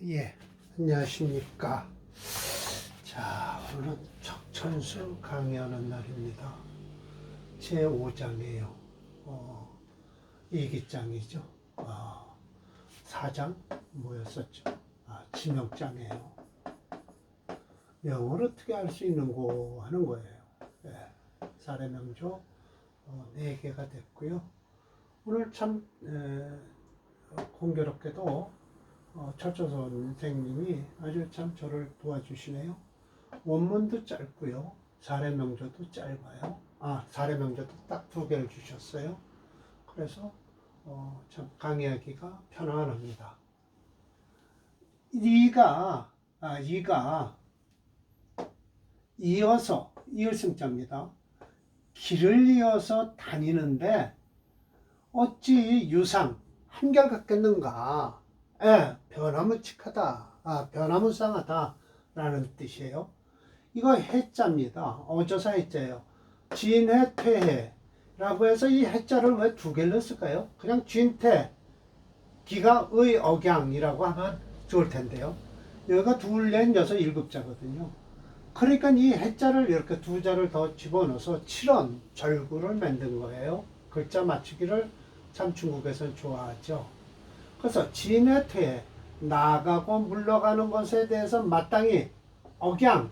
예, 안녕하십니까. 자, 오늘은 척천수 강의하는 날입니다. 제 5장이에요. 일기장이죠. 4장 뭐였었죠? 지명장이에요. 명을 어떻게 알 수 있는고 하는 거예요. 예, 사례명조 4개가 됐고요. 오늘 참 공교롭게도 철저 선생님이 아주 참 저를 도와주시네요. 원문도 짧고요. 사례명조도 짧아요. 사례명조도 딱 2개를 주셨어요. 그래서 참 강의하기가 편안합니다. 이가 이어서 이을승자입니다. 길을 이어서 다니는데 어찌 유상 한결같겠는가? 예, 변화무측하다, 변화무쌍하다 라는 뜻이에요. 이거 해자입니다. 어조사 해자예요. 진해, 퇴해 라고 해서 이 해자를 왜 2개를 넣었을까요? 그냥 진퇴, 기가 의, 억양이라고 하면 좋을 텐데요. 여기가 둘, 넷, 여섯, 7자거든요. 그러니까 이 해자를 이렇게 2자를 더 집어넣어서 7원, 절구를 만든 거예요. 글자 맞추기를 참 중국에서는 좋아하죠. 그래서 진해, 퇴해, 나가고 물러가는 것에 대해서 마땅히 억양,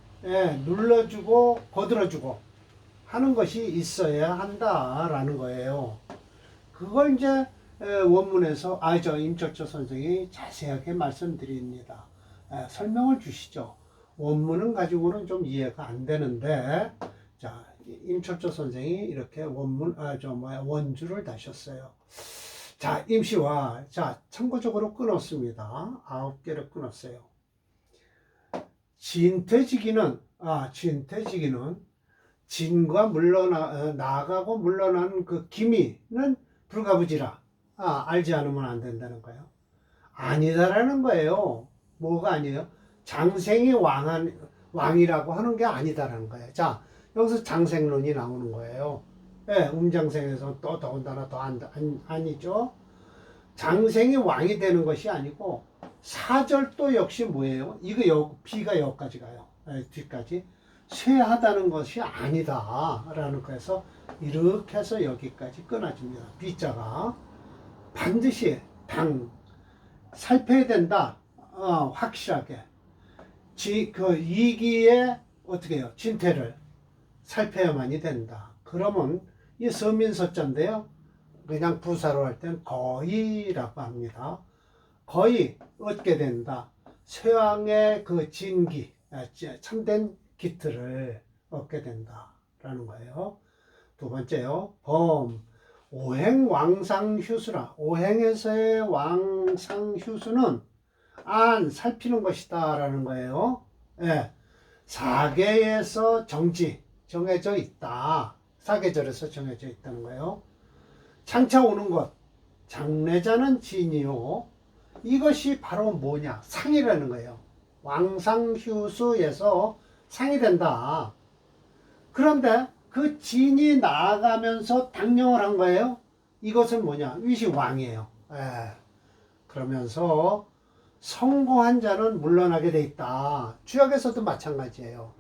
눌러주고 거들어주고 하는 것이 있어야 한다라는 거예요. 그걸 이제 원문에서 임철조 선생이 자세하게 말씀드립니다. 설명을 주시죠. 원문은 가지고는 좀 이해가 안 되는데, 자, 임철조 선생이 이렇게 원주를 다셨어요. 자, 임시와, 자, 참고적으로 끊었습니다. 9개를 끊었어요. 진퇴지기는 진과 나아가고 물러나는 그 기미는 불가부지라. 알지 않으면 안 된다는 거예요. 아니다라는 거예요. 뭐가 아니에요? 장생이 왕이라고 하는 게 아니다라는 거예요. 자, 여기서 장생론이 나오는 거예요. 음장생에서 또 더군다나 더 아니죠. 장생이 왕이 되는 것이 아니고, 사절도 역시 뭐예요? 비가 여기까지 가요. 뒤까지. 쇠하다는 것이 아니다 라는 거에서 이렇게 해서 여기까지 끊어집니다. 비자가 반드시 살펴야 된다. 확실하게 이기에 어떻게 해요? 진퇴를 살펴야만이 된다. 그러면 이 서민서자인데요, 그냥 부사로 할 때는 거의라고 합니다. 거의 얻게 된다. 쇠왕의 그 진기, 참된 기틀을 얻게 된다라는 거예요. 2번째요. 오행왕상휴수라. 오행에서의 왕상휴수는 살피는 것이다 라는 거예요. 사계에서 정해져 있다. 사계절에서 정해져 있다는 거예요. 장차 오는 것, 장래자는 진이요. 이것이 바로 뭐냐? 상이라는 거예요. 왕상휴수에서 상이 된다. 그런데 그 진이 나아가면서 당령을 한 거예요. 이것은 뭐냐? 위시 왕이에요. 그러면서 성공한 자는 물러나게 돼 있다. 주역에서도 마찬가지예요.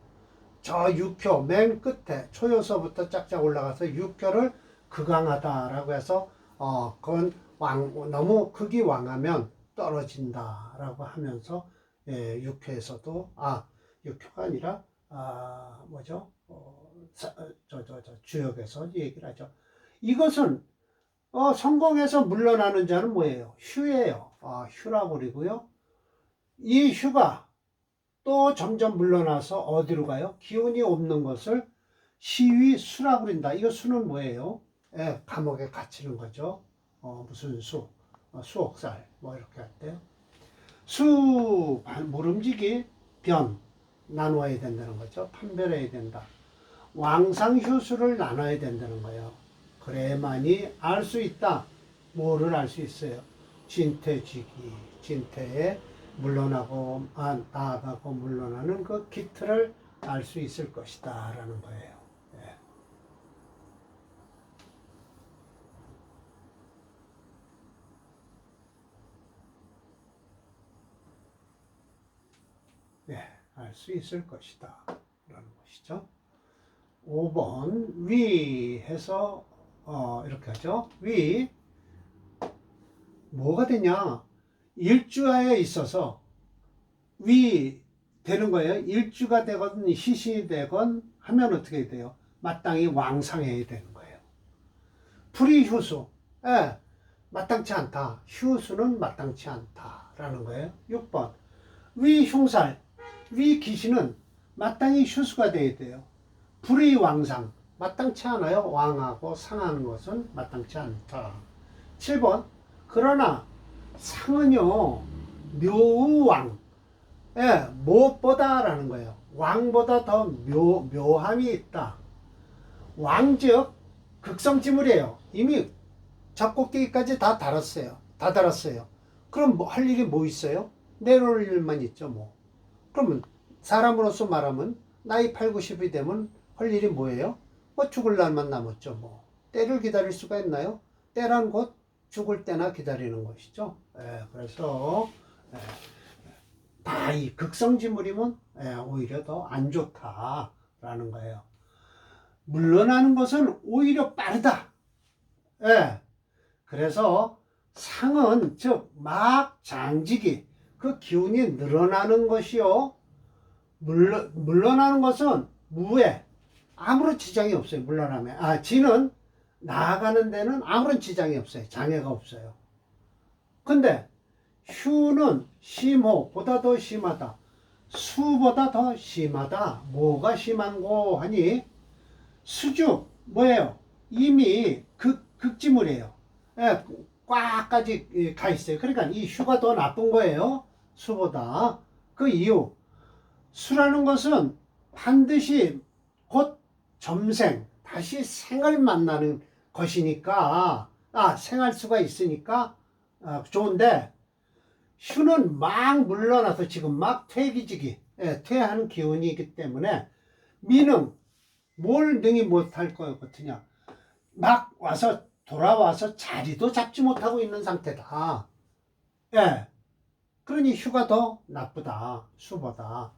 저 6효 맨 끝에 초요서부터 짝짝 올라가서 6효를 극왕하다라고 해서 그건 너무 극이 왕하면 떨어진다라고 하면서 6회에서도 6회가 아니라 뭐죠? 주역에서 얘기를 하죠. 이것은 성공해서 물러나는 자는 뭐예요? 휴예요. 휴라고 그러고요. 이 휴가 또 점점 물러나서 어디로 가요? 기운이 없는 것을 시위 수라고 그런다. 이거 수는 뭐예요? 감옥에 갇히는 거죠. 무슨 수옥살 뭐 이렇게 할 때요. 모름지기 나누어야 된다는 거죠. 판별해야 된다. 왕상휴수를 나눠야 된다는 거예요. 그래야만이 알 수 있다. 뭐를 알 수 있어요? 진퇴에 물러나고 나아가고 물러나는 그 기틀을 알 수 있을 것이다 라는 거예요. 알 수 있을 것이다 라는 것이죠. 5번 위 해서 이렇게 하죠. 위 뭐가 되냐, 일주하에 있어서 위 되는 거예요. 일주가 되건 시신이 되건 하면 어떻게 돼요? 마땅히 왕상해야 되는 거예요. 불이휴수, 마땅치 않다. 휴수는 마땅치 않다라는 거예요. 6번 위흉살, 위귀신은 마땅히 휴수가 돼야 돼요. 불의왕상, 마땅치 않아요. 왕하고 상하는 것은 마땅치 않다. 7번 그러나 상은요 묘우왕, 무엇보다라는 거예요. 왕보다 더 묘함이 있다. 왕즉 극성지물이에요. 이미 젖꼭대기까지 다 달았어요. 그럼 뭐 할 일이 뭐 있어요? 내려올 일만 있죠 뭐. 그러면 사람으로서 말하면 나이 8, 90이 되면 할 일이 뭐예요? 뭐 죽을 날만 남았죠 뭐. 때를 기다릴 수가 있나요? 때란 곧 죽을 때나 기다리는 것이죠. 그래서 다 이 극성지물이면 오히려 더 안 좋다라는 거예요. 물러나는 것은 오히려 빠르다. 그래서 상은 즉 막 장지기, 그 기운이 늘어나는 것이요. 물러나는 것은 무에 아무런 지장이 없어요. 물러나면. 지는 나아가는 데는 아무런 지장이 없어요. 장애가 없어요. 근데 휴는 심호보다 더 심하다. 수보다 더 심하다. 뭐가 심한고 하니 수주 뭐예요? 이미 극지물이에요. 꽉까지 가 있어요. 그러니까 이 휴가 더 나쁜 거예요. 수보다. 그 이유, 수라는 것은 반드시 곧 점생, 다시 생을 만나는 것이니까, 생할 수가 있으니까 좋은데, 휴는 막 물러나서 지금 막 퇴기지기, 퇴하는 기운이기 때문에 미능, 뭘 능히 못할 것 같으냐, 막 와서 돌아와서 자리도 잡지 못하고 있는 상태다. 그러니 휴가 더 나쁘다. 수보다.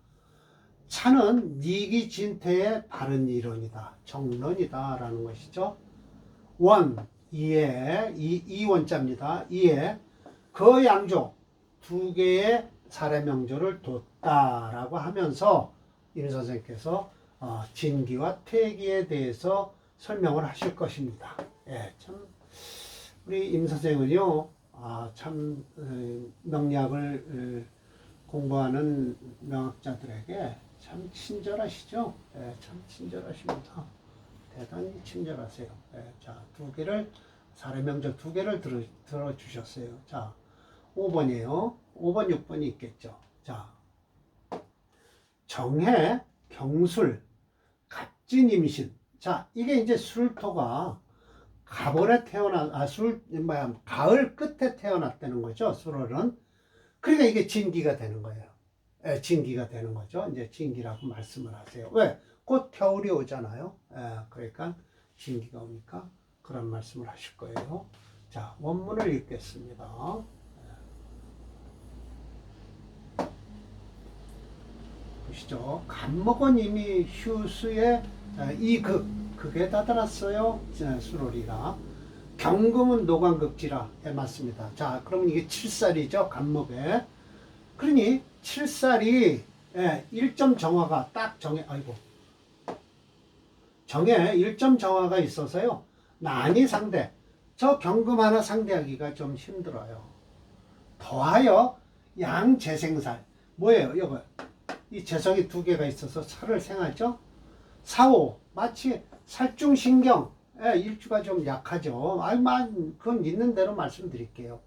차는 니기진퇴의 바른 이론이다. 정론이다. 라는 것이죠. 원, 이원자입니다. 이에 그 양조 두 개의 살해 명조를 뒀다라고 하면서 임 선생님께서 진기와 퇴기에 대해서 설명을 하실 것입니다. 참 우리 임 선생은요, 참 명리학을 공부하는 명학자들에게 참 친절하시죠. 참 친절하십니다. 대단히 친절하세요. 자, 살해 명조 두 개를 들어주셨어요. 자, 5번이에요. 5번, 6번이 있겠죠. 자, 정해, 경술, 갑진, 임신. 자, 이게 이제 술토가 가을에 가을 끝에 태어났다는 거죠. 술월은. 그러니까 이게 진기가 되는 거예요. 진기가 되는 거죠. 이제 진기라고 말씀을 하세요. 왜? 곧 겨울이 오잖아요. 그러니까 진기가 오니까 그런 말씀을 하실 거예요. 자, 원문을 읽겠습니다. 보시죠. 간목은 이미 휴수에 극에 다다랐어요. 수로리가. 경금은 노관극지라. 맞습니다. 자, 그러면 이게 7살이죠. 간목에. 그러니 7살이 1점 정화가 딱 정해 1점 정화가 있어서요. 난이 상대. 저 경금 하나 상대하기가 좀 힘들어요. 더하여 양재생살. 뭐예요? 이거. 이 재성이 두 개가 있어서 살을 생하죠. 사오. 마치 살중신경. 일주가 좀 약하죠. 그건 있는 대로 말씀드릴게요.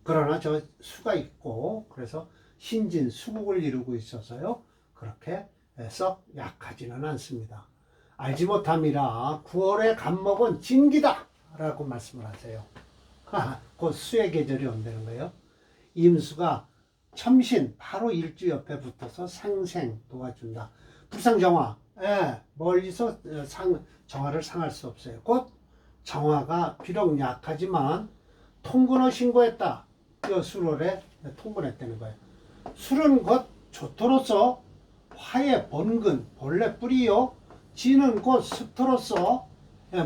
그러나 저 수가 있고, 그래서 신진, 수국을 이루고 있어서요. 그렇게 썩 약하지는 않습니다. 알지 못함이라 9월의 간목은 진기다! 라고 말씀을 하세요. 곧 수의 계절이 온다는 거예요. 임수가 첨신, 바로 일주 옆에 붙어서 상생 도와준다. 불상정화, 멀리서 정화를 상할 수 없어요. 곧 정화가 비록 약하지만 통근을 신고했다. 그 수월에 통근했다는 거예요. 술은 곧 조토로서 화의 본근, 본래 뿌리요. 지는 곧 습토로서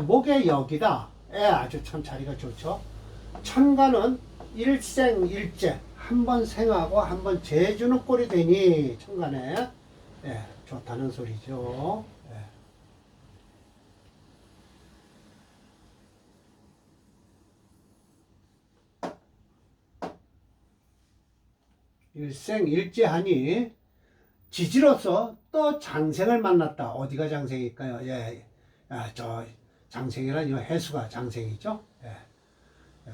목의 역이다. 아주 참 자리가 좋죠. 천간은 일생일제 한 번 생하고 한 번 재주는 꼴이 되니 천간에 좋다는 소리죠. 일생일제하니 지지로서 또 장생을 만났다. 어디가 장생일까요? 저 장생이란 이 해수가 장생이죠.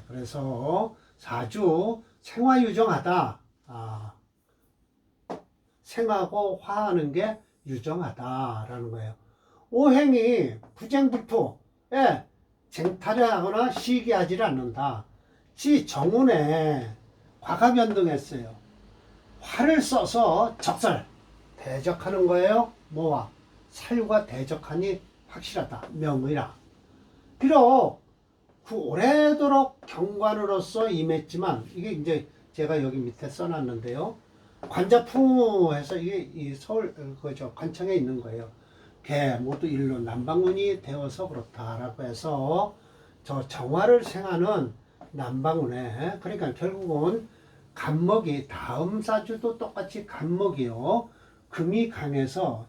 그래서 사주 생화유정하다. 생하고 화하는 게 유정하다라는 거예요. 오행이 부쟁불투, 쟁탈하거나 시기하지 않는다. 지 정운에 화가 변동했어요. 화를 써서 적설, 대적하는 거예요. 뭐와? 살과 대적하니 확실하다. 명의라. 비록 오래도록 경관으로서 임했지만, 이게 이제 제가 여기 밑에 써놨는데요. 관자풍해서 이게 이 서울, 그죠, 관청에 있는 거예요. 개 모두 일로 남방운이 되어서 그렇다라고 해서 저 정화를 생하는 남방운에, 그러니까 결국은 간목이 다음 사주도 똑같이 간목이요. 금이 강해서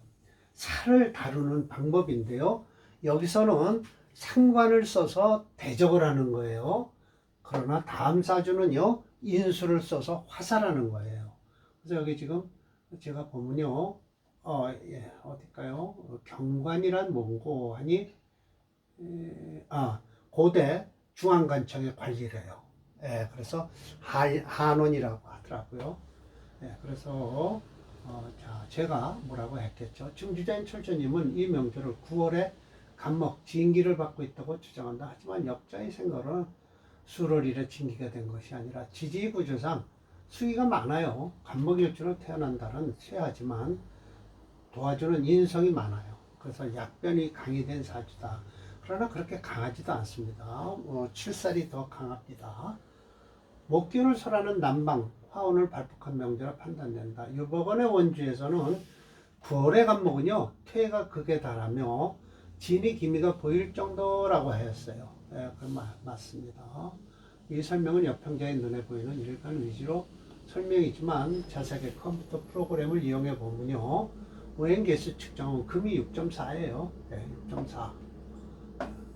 살을 다루는 방법인데요. 여기서는 상관을 써서 대적을 하는 거예요. 그러나 다음 사주는요, 인수를 써서 화살하는 거예요. 그래서 여기 지금 제가 보면요, 어딜까요? 경관이란 뭔고 하니, 고대 중앙관청의 관리를 해요. 그래서 한원이라고 하더라고요. 그래서 자, 제가 뭐라고 했겠죠. 지금 유자인 철저님은 이 명절을 9월에 간목 진기를 받고 있다고 주장한다. 하지만 역자의 생각은 수월일에 진기가 된 것이 아니라 지지구조상 수기가 많아요. 간목일주로 태어난다는 쇠하지만 도와주는 인성이 많아요. 그래서 약변이 강이 된 사주다. 그러나 그렇게 강하지도 않습니다. 7살이 더 강합니다. 목균을 설하는 남방, 화운을 발복한 명제로 판단된다. 유법원의 원주에서는 9월의 간목은요, 퇴가 극에 달하며 진이 기미가 보일 정도라고 하였어요. 맞습니다. 이 설명은 여평자의 눈에 보이는 일간 위주로 설명이지만 자세하게 컴퓨터 프로그램을 이용해 보면요, 오행개수 측정은 금이 6.4예요. 6.4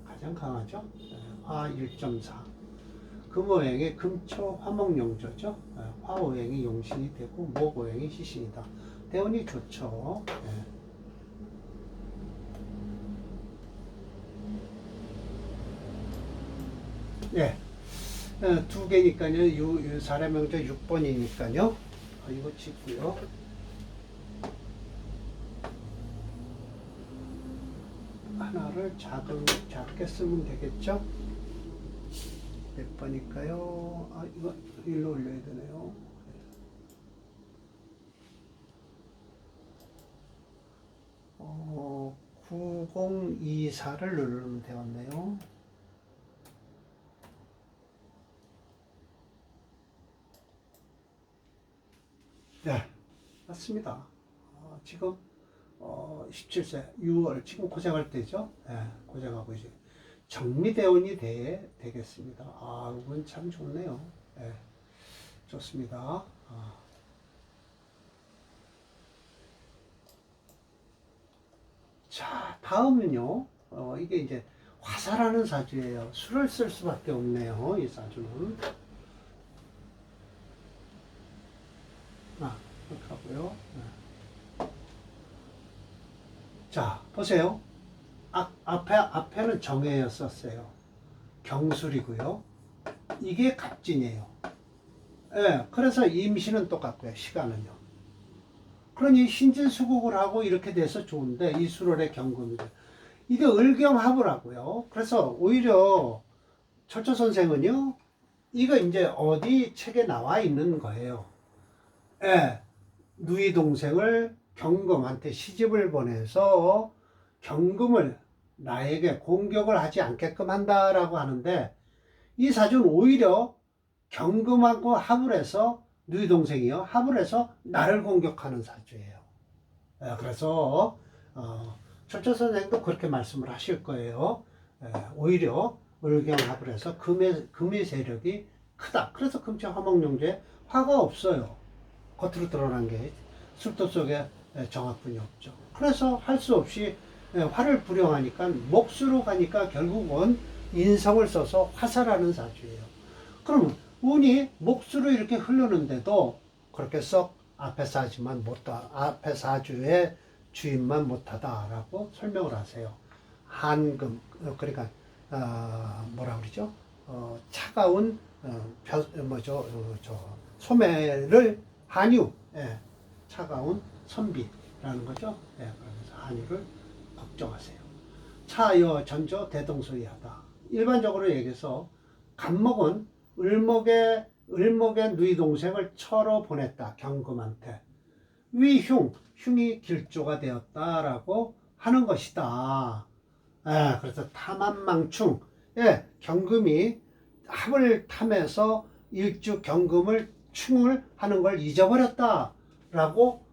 가장 강하죠. 화 1.4. 금오행이 금초 화목용조죠. 화오행이 용신이 되고 목오행이 시신이다. 대운이 좋죠. 두 개니까요. 사례명조 6번이니까요. 이거 찍고요. 하나를 작게 쓰면 되겠죠? 몇 번일까요? 이거 일로 올려야 되네요. 9024를 누르면 되었네요. 맞습니다. 지금 17세 6월 지금 고생할 때죠. 고생하고 이제 정리대운이 되겠습니다. 이건 참 좋네요. 좋습니다. 자, 다음은요. 이게 이제 화살하는 사주예요. 수를 쓸 수밖에 없네요. 이 사주는. 이렇게 하고요. 자, 보세요. 앞에는 정해였었어요. 경술이고요. 이게 갑진이에요. 그래서 임시는 똑같고요. 시간은요. 그러니 신진수국을 하고 이렇게 돼서 좋은데 이 수월의 경금이죠. 이게 을경합을 하고요. 그래서 오히려 철저 선생은요. 이거 이제 어디 책에 나와 있는 거예요. 누이 동생을 경금한테 시집을 보내서 경금을 나에게 공격을 하지 않게끔 한다라고 하는데 이 사주는 오히려 경금하고 합을 해서 누이 동생이요 합을 해서 나를 공격하는 사주예요. 그래서 철저 선생도 그렇게 말씀을 하실 거예요. 오히려 을경합을 해서 금의 세력이 크다. 그래서 금치 화목용조에 화가 없어요. 겉으로 드러난 게 술도 속에 정화뿐이 없죠. 그래서 할 수 없이 화를 불용하니까 목수로 가니까 결국은 인성을 써서 화살하는 사주예요. 그럼 운이 목수로 이렇게 흐르는데도 그렇게 썩 앞에 사주의 주인만 못하다라고 설명을 하세요. 한금 그러니까 뭐라 그러죠? 차가운 소매를 한유, 차가운 선비라는 거죠. 그러면서 한유를 걱정하세요. 차여 전조 대동소이하다. 일반적으로 얘기해서 간목은 을목의 누이 동생을 쳐러 보냈다. 경금한테. 흉이 길조가 되었다라고 하는 것이다. 그래서 탐한망충, 경금이 합을 탐해서 일주 경금을 충을 하는 걸 잊어버렸다라고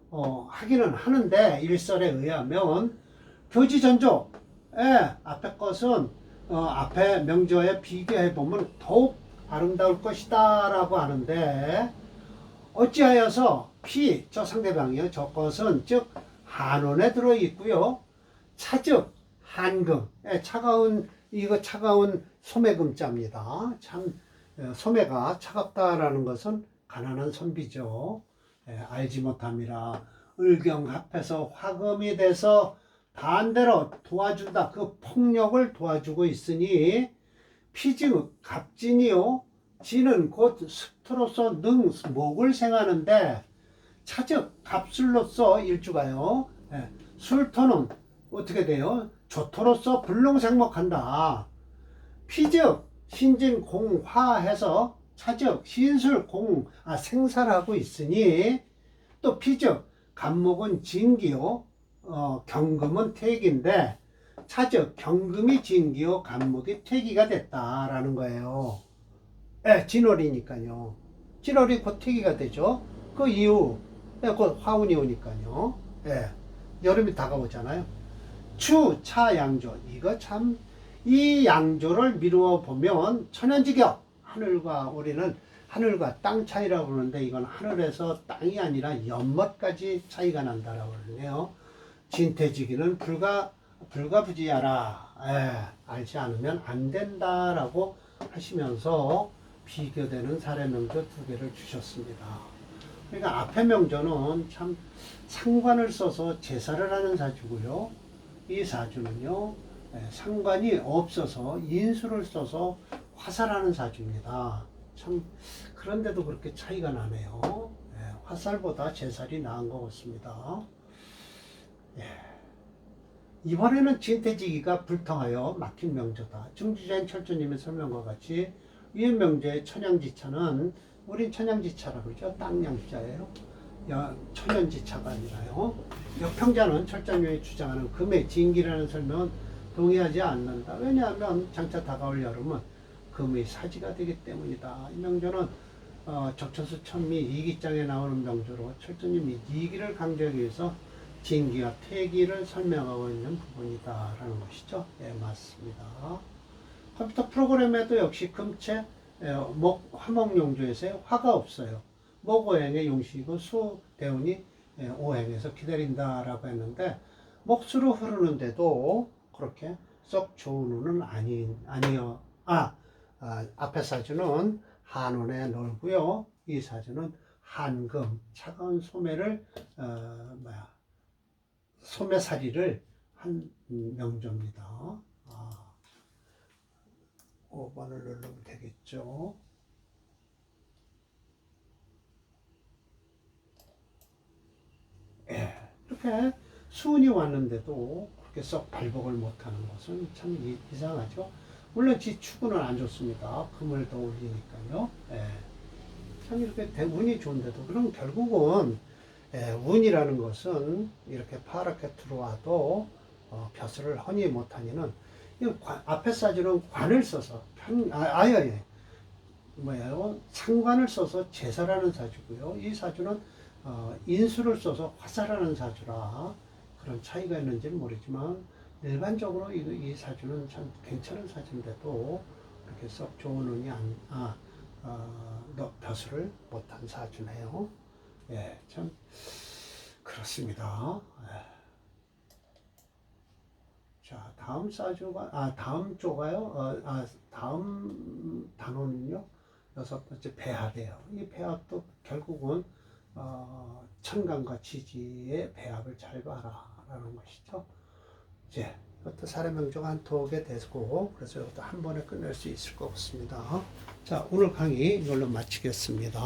하기는 하는데 일설에 의하면 교지전조, 앞에 것은 앞에 명조에 비교해 보면 더욱 아름다울 것이다 라고 하는데 어찌하여서 저 상대방이요. 저 것은 즉 한원에 들어 있고요. 차즉 한금, 차가운 소매금자입니다. 참 소매가 차갑다라는 것은 가난한 선비죠. 알지 못함이라 을경합해서 화금이 돼서 반대로 도와준다. 그 폭력을 도와주고 있으니 피즉 갑진이요. 진은 곧 습토로서 목을 생하는데 차즉 갑술로서 일주가요. 술토는 어떻게 돼요? 조토로서 불능생목한다. 피즉 신진공화해서 차즉 신술 생살하고 있으니 또 피즉 간목은 진기요. 경금은 퇴기인데 차즉 경금이 진기요. 간목이 퇴기가 됐다라는 거예요. 진월이니까요. 진월이 곧 퇴기가 되죠. 그 이후 곧 화운이 오니까요. 여름이 다가오잖아요. 추, 차, 양조. 이거 참 이 양조를 미루어 보면 천연지격. 우리는 하늘과 땅 차이라고 그러는데 이건 하늘에서 땅이 아니라 연못까지 차이가 난다라고 그러네요. 진퇴지기는 불가부지하라. 알지 않으면 안 된다라고 하시면서 비교되는 사례 명조 2개를 주셨습니다. 그러니까 앞에 명조는 참 상관을 써서 제사를 하는 사주고요. 이 사주는요, 상관이 없어서 인수를 써서 화살하는 사주입니다. 참 그런데도 그렇게 차이가 나네요. 화살보다 제살이 나은 것 같습니다. 이번에는 진퇴지기가 불통하여 막힌 명조다. 중지자인 철조님의 설명과 같이 위의 명조의 천양지차는 우린 천양지차라고 그러죠. 땅양자예요. 천연지차가 아니라요. 역평자는 철자님이 주장하는 금의 진기라는 설명은 동의하지 않는다. 왜냐하면 장차 다가올 여름은 금의 사지가 되기 때문이다. 이 명조는 적천수 천미 이기장에 나오는 명조로 철조님이 이기를 강조하기 위해서 진기와 퇴기를 설명하고 있는 부분이다 라는 것이죠. 맞습니다. 컴퓨터 프로그램에도 역시 금체 화목용조에서 화가 없어요. 목오행의 용식이고 수대운이 오행에서 기다린다라고 했는데 목수로 흐르는데도 그렇게 썩 좋은 운은 아니요. 앞에 사주는 한원에 놀고요. 이 사주는 한금, 차가운 소매를 소매살이를 한 명조입니다. 5번을 누르면 되겠죠. 이렇게 수운이 왔는데도 그렇게 썩 발복을 못하는 것은 참 이상하죠. 물론 지 축구는 안 좋습니다. 금을 더 올리니까요. 참 이렇게 운이 좋은데도 그럼 결국은 운이라는 것은 이렇게 파랗게 들어와도 벼슬을 허니 못하니는 앞에 사주는 관을 써서 뭐예요? 상관을 써서 제사라는 사주고요. 이 사주는 인수를 써서 화살하는 사주라 그런 차이가 있는지는 모르지만 일반적으로 이 사주는 참 괜찮은 사주인데도 그렇게 썩 좋은 운이 벼슬을 못한 사주네요. 예, 참 그렇습니다. 예. 자, 다음 사주가 다음 조가요. 다음 단원은요. 6번째 배합이에요. 이 배합도 결국은 천간과 지지의 배합을 잘 봐라라는 것이죠. 이제 이것도 사례 명조가 한 두 개 되고 그래서 이것도 한 번에 끝낼 수 있을 것 같습니다. 자, 오늘 강의 이걸로 마치겠습니다.